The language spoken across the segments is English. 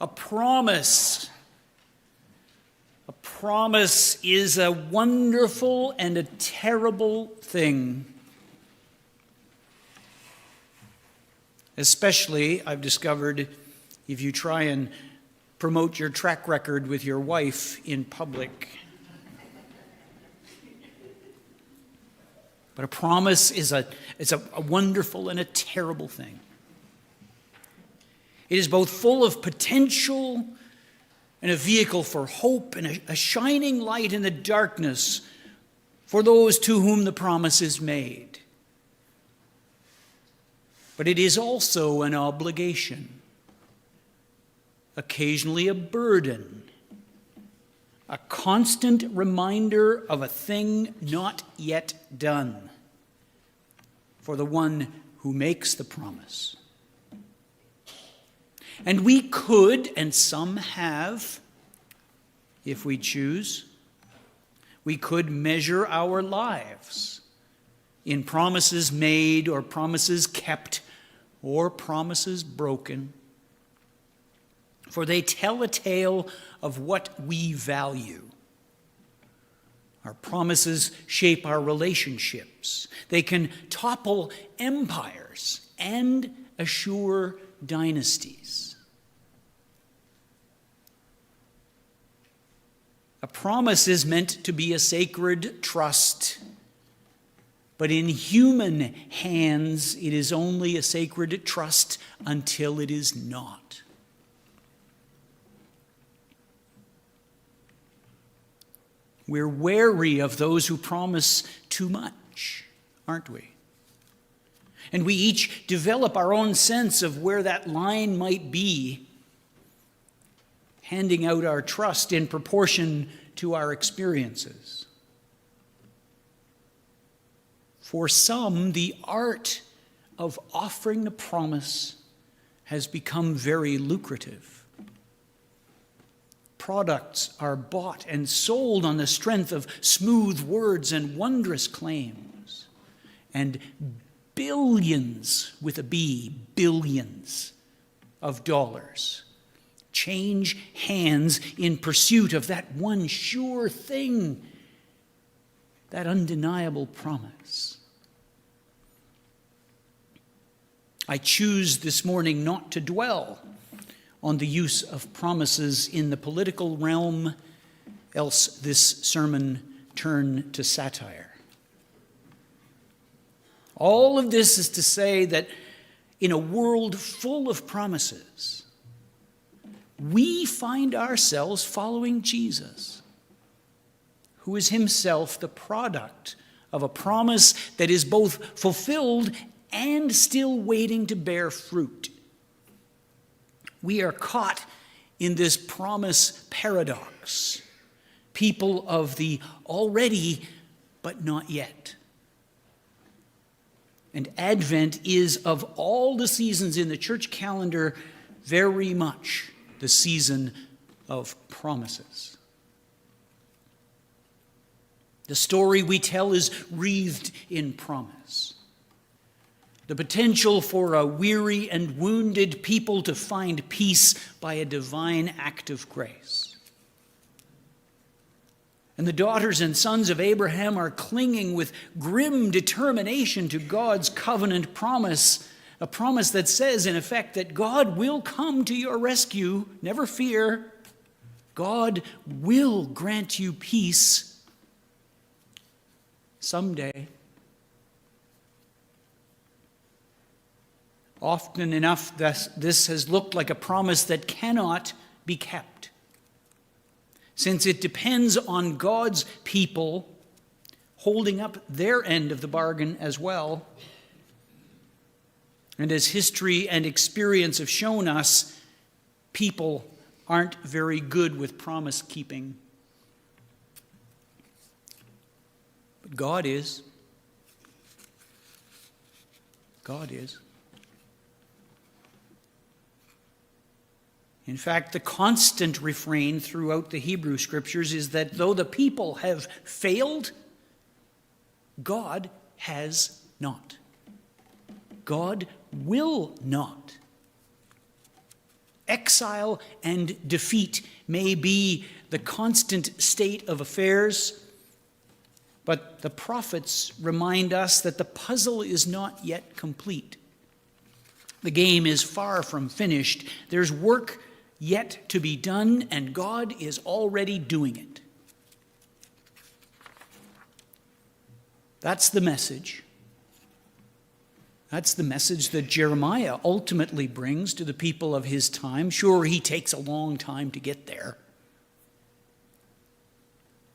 A promise. A promise is a wonderful and a terrible thing. Especially, I've discovered, if you try and promote your track record with your wife in public. But a promise is a wonderful and a terrible thing. It is both full of potential and a vehicle for hope and a shining light in the darkness for those to whom the promise is made. But it is also an obligation, occasionally a burden, a constant reminder of a thing not yet done for the one who makes the promise. And we could, and some have, if we choose, we could measure our lives in promises made or promises kept or promises broken, for they tell a tale of what we value. Our promises shape our relationships. They can topple empires and assure dynasties. A promise is meant to be a sacred trust, but in human hands it is only a sacred trust until it is not. We're wary of those who promise too much, aren't we? And we each develop our own sense of where that line might be, handing out our trust in proportion to our experiences. For some, the art of offering the promise has become very lucrative. Products are bought and sold on the strength of smooth words and wondrous claims. And billions, with a B, billions of dollars change hands in pursuit of that one sure thing, that undeniable promise. I choose this morning not to dwell on the use of promises in the political realm, else this sermon turn to satire. All of this is to say that in a world full of promises, we find ourselves following Jesus, who is himself the product of a promise that is both fulfilled and still waiting to bear fruit. We are caught in this promise paradox, people of the already but not yet. And Advent is, of all the seasons in the church calendar, very much the season of promises. The story we tell is wreathed in promise. The potential for a weary and wounded people to find peace by a divine act of grace. And the daughters and sons of Abraham are clinging with grim determination to God's covenant promise, a promise that says, in effect, that God will come to your rescue. Never fear. God will grant you peace someday. Often enough, this has looked like a promise that cannot be kept, since it depends on God's people holding up their end of the bargain as well. And as history and experience have shown us, people aren't very good with promise keeping. But God is. God is. In fact, the constant refrain throughout the Hebrew Scriptures is that though the people have failed, God has not. God will not. Exile and defeat may be the constant state of affairs, but the prophets remind us that the puzzle is not yet complete. The game is far from finished. There's work yet to be done, and God is already doing it. That's the message. That's the message that Jeremiah ultimately brings to the people of his time. Sure, he takes a long time to get there,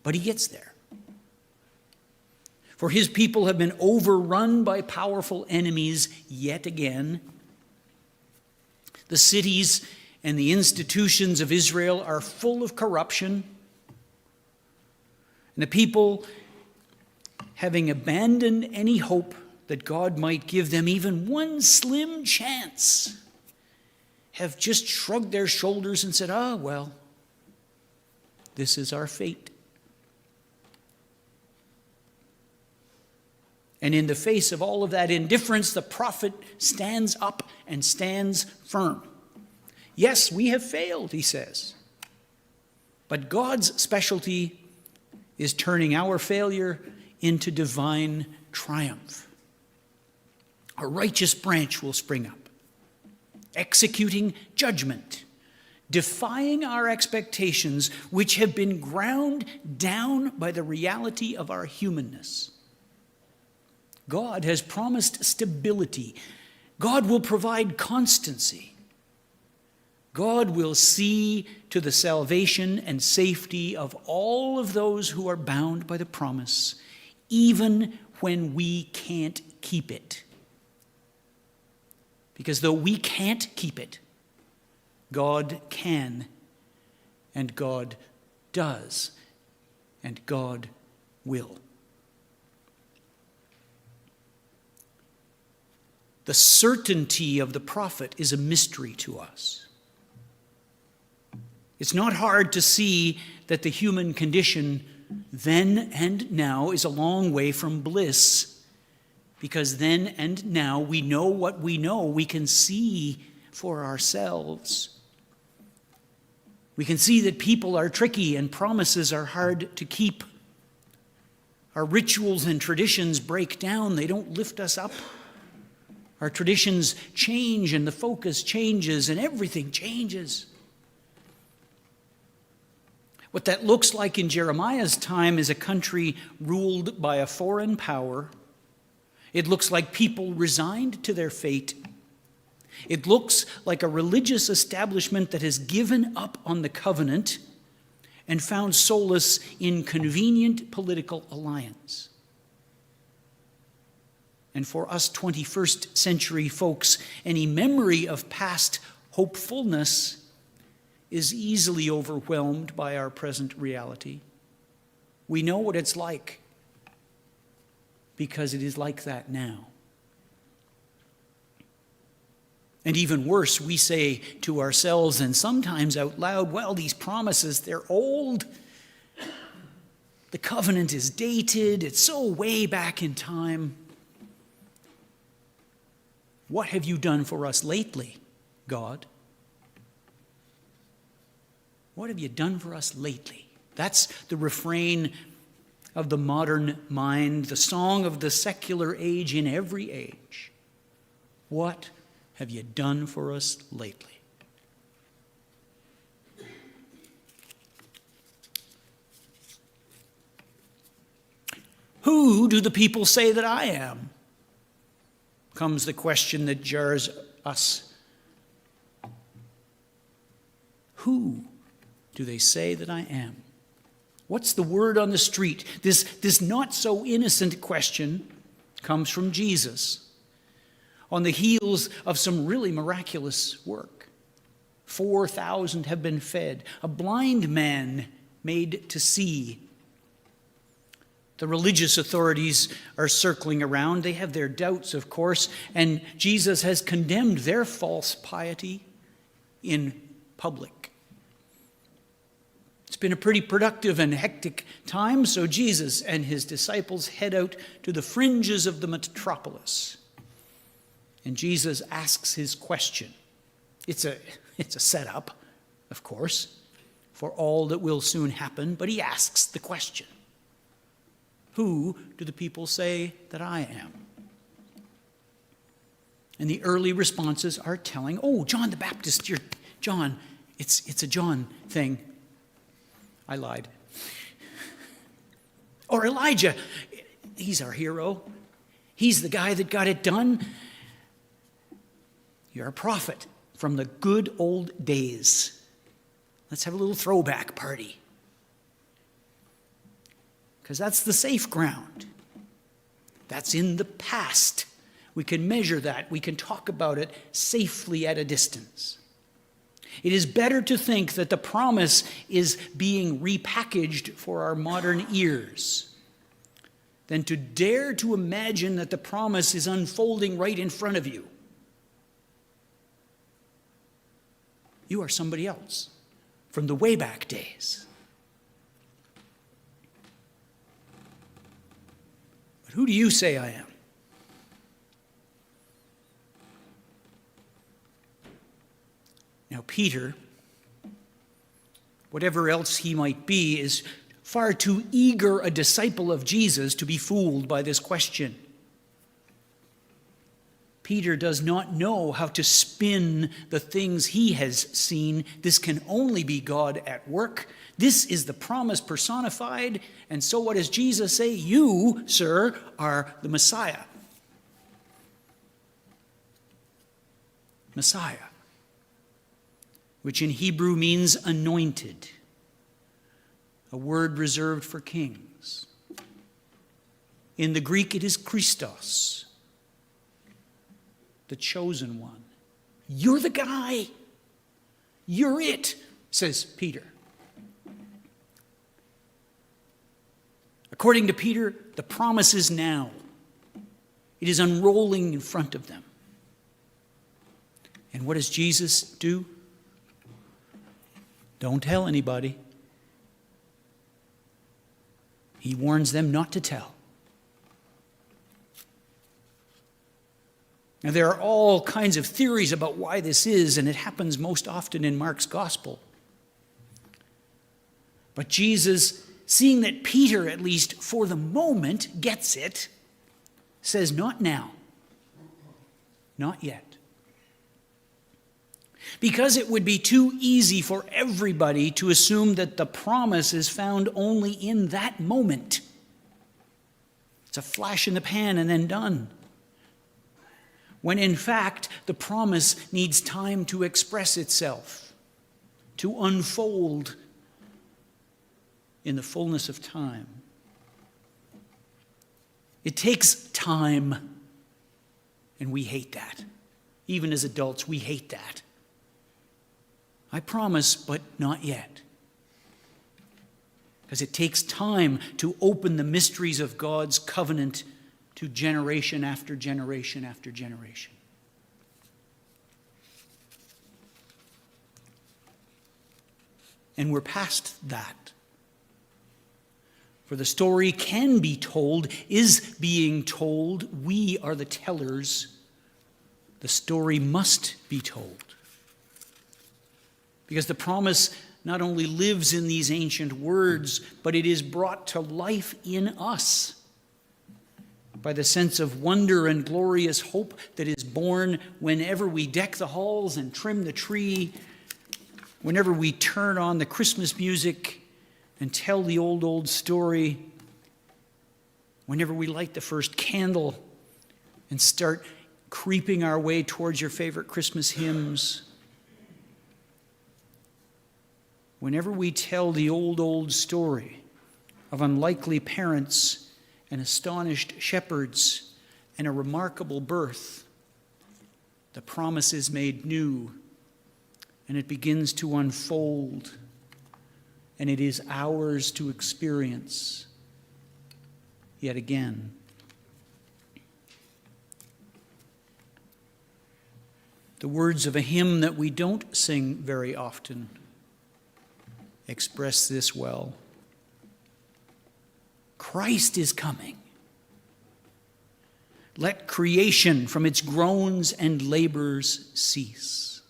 but he gets there. For his people have been overrun by powerful enemies yet again. The cities and the institutions of Israel are full of corruption. And the people, having abandoned any hope that God might give them even one slim chance, have just shrugged their shoulders and said, well, this is our fate. And in the face of all of that indifference, the prophet stands up and stands firm. Yes, we have failed, he says. But God's specialty is turning our failure into divine triumph. A righteous branch will spring up, executing judgment, defying our expectations, which have been ground down by the reality of our humanness. God has promised stability. God will provide constancy. God will see to the salvation and safety of all of those who are bound by the promise, even when we can't keep it. Because though we can't keep it, God can, and God does, and God will. The certainty of the prophet is a mystery to us. It's not hard to see that the human condition then and now is a long way from bliss, because then and now we know what we know. We can see for ourselves. We can see that people are tricky and promises are hard to keep. Our rituals and traditions break down. They don't lift us up. Our traditions change and the focus changes and everything changes. What that looks like in Jeremiah's time is a country ruled by a foreign power. It looks like people resigned to their fate. It looks like a religious establishment that has given up on the covenant and found solace in convenient political alliance. And for us 21st century folks, any memory of past hopefulness is easily overwhelmed by our present reality. We know what it's like because it is like that now. And even worse, we say to ourselves and sometimes out loud, well, these promises, they're old. The covenant is dated. It's so way back in time. What have you done for us lately, God? What have you done for us lately? That's the refrain of the modern mind, the song of the secular age in every age. What have you done for us lately? Who do the people say that I am? Comes the question that jars us. Who do they say that I am? What's the word on the street? This not so innocent question comes from Jesus on the heels of some really miraculous work. 4,000 have been fed. A blind man made to see. The religious authorities are circling around. They have their doubts, of course, and Jesus has condemned their false piety in public. It's been a pretty productive and hectic time, so Jesus and his disciples head out to the fringes of the metropolis. And Jesus asks his question. It's a setup, of course, for all that will soon happen, but he asks the question, who do the people say that I am? And the early responses are telling, oh, John the Baptist, you're John. It's a John thing. I lied. Or Elijah, he's our hero. He's the guy that got it done. You're a prophet from the good old days. Let's have a little throwback party. Because that's the safe ground. That's in the past. We can measure that. We can talk about it safely at a distance. It is better to think that the promise is being repackaged for our modern ears than to dare to imagine that the promise is unfolding right in front of you. You are somebody else from the way back days. But who do you say I am? Now, Peter, whatever else he might be, is far too eager a disciple of Jesus to be fooled by this question. Peter does not know how to spin the things he has seen. This can only be God at work. This is the promise personified. And so what does Jesus say? You, sir, are the Messiah. Messiah, which in Hebrew means anointed, a word reserved for kings. In the Greek, it is Christos, the chosen one. You're the guy. You're it, says Peter. According to Peter, the promise is now. It is unrolling in front of them. And what does Jesus do? Don't tell anybody. He warns them not to tell. Now, there are all kinds of theories about why this is, and it happens most often in Mark's gospel. But Jesus, seeing that Peter, at least for the moment, gets it, says, not now, not yet. Because it would be too easy for everybody to assume that the promise is found only in that moment. It's a flash in the pan and then done. When in fact, the promise needs time to express itself, to unfold in the fullness of time. It takes time, and we hate that. Even as adults, we hate that. I promise, but not yet. Because it takes time to open the mysteries of God's covenant to generation after generation after generation. And we're past that. For the story can be told, is being told. We are the tellers. The story must be told. Because the promise not only lives in these ancient words, but it is brought to life in us by the sense of wonder and glorious hope that is born whenever we deck the halls and trim the tree, whenever we turn on the Christmas music and tell the old story, whenever we light the first candle and start creeping our way towards your favorite Christmas hymns, whenever we tell the old story of unlikely parents and astonished shepherds and a remarkable birth, the promise is made new, and it begins to unfold, and it is ours to experience yet again. The words of a hymn that we don't sing very often express this well. Christ is coming. Let creation from its groans and labors cease.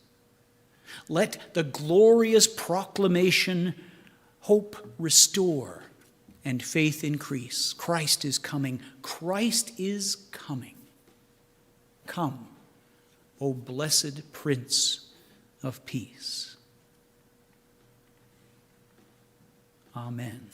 Let the glorious proclamation hope restore and faith increase. Christ is coming. Christ is coming. Come, O blessed Prince of Peace. Amen.